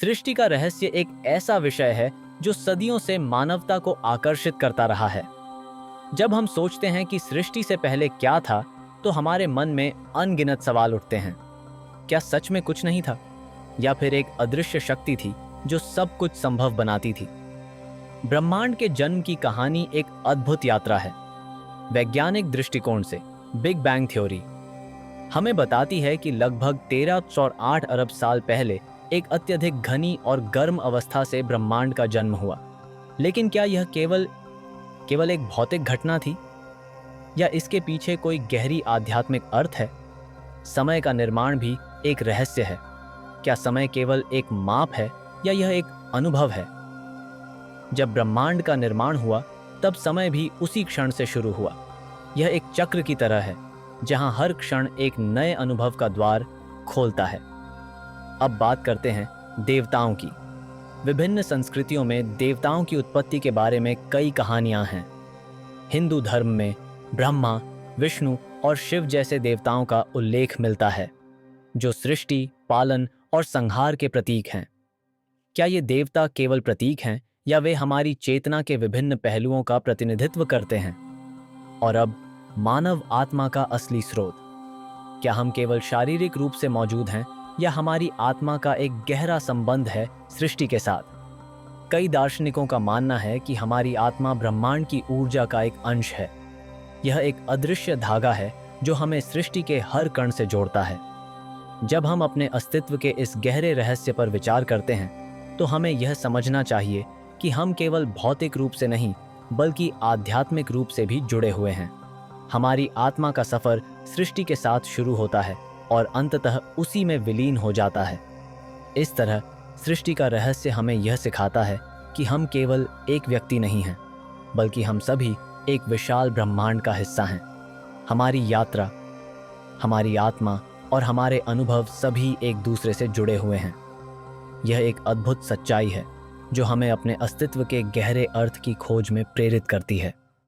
सृष्टि का रहस्य एक ऐसा विषय है जो सदियों से मानवता को आकर्षित करता रहा है। जब हम सोचते हैं कि सृष्टि से पहले क्या था, तो हमारे मन में अनगिनत सवाल उठते हैं। क्या सच में कुछ नहीं था, या फिर एक अदृश्य शक्ति थी जो सब कुछ संभव बनाती थी? ब्रह्मांड के जन्म की कहानी एक अद्भुत यात्रा है। वैज्ञानिक दृष्टिकोण से बिग बैंग थ्योरी हमें बताती है कि लगभग 1308 अरब साल पहले एक अत्यधिक घनी और गर्म अवस्था से ब्रह्मांड का जन्म हुआ। लेकिन क्या यह केवल केवल एक भौतिक घटना थी, या इसके पीछे कोई गहरी आध्यात्मिक अर्थ है? समय का निर्माण भी एक रहस्य है। क्या समय केवल एक माप है, या यह एक अनुभव है? जब ब्रह्मांड का निर्माण हुआ, तब समय भी उसी क्षण से शुरू हुआ। यह एक चक्र की तरह है, जहां हर क्षण एक नए अनुभव का द्वार खोलता है। अब बात करते हैं देवताओं की। विभिन्न संस्कृतियों में देवताओं की उत्पत्ति के बारे में कई कहानियां हैं। हिंदू धर्म में ब्रह्मा, विष्णु और शिव जैसे देवताओं का उल्लेख मिलता है, जो सृष्टि, पालन और संहार के प्रतीक हैं। क्या ये देवता केवल प्रतीक हैं, या वे हमारी चेतना के विभिन्न पहलुओं का प्रतिनिधित्व करते हैं? और अब मानव आत्मा का असली स्रोत। क्या हम केवल शारीरिक रूप से मौजूद हैं, या हमारी आत्मा का एक गहरा संबंध है सृष्टि के साथ? कई दार्शनिकों का मानना है कि हमारी आत्मा ब्रह्मांड की ऊर्जा का एक अंश है। यह एक अदृश्य धागा है जो हमें सृष्टि के हर कण से जोड़ता है। जब हम अपने अस्तित्व के इस गहरे रहस्य पर विचार करते हैं, तो हमें यह समझना चाहिए कि हम केवल भौतिक रूप से नहीं, बल्कि आध्यात्मिक रूप से भी जुड़े हुए हैं। हमारी आत्मा का सफर सृष्टि के साथ शुरू होता है और अंततः उसी में विलीन हो जाता है। इस तरह सृष्टि का रहस्य हमें यह सिखाता है कि हम केवल एक व्यक्ति नहीं हैं, बल्कि हम सभी एक विशाल ब्रह्मांड का हिस्सा हैं। हमारी यात्रा, हमारी आत्मा और हमारे अनुभव सभी एक दूसरे से जुड़े हुए हैं। यह एक अद्भुत सच्चाई है जो हमें अपने अस्तित्व के गहरे अर्थ की खोज में प्रेरित करती है।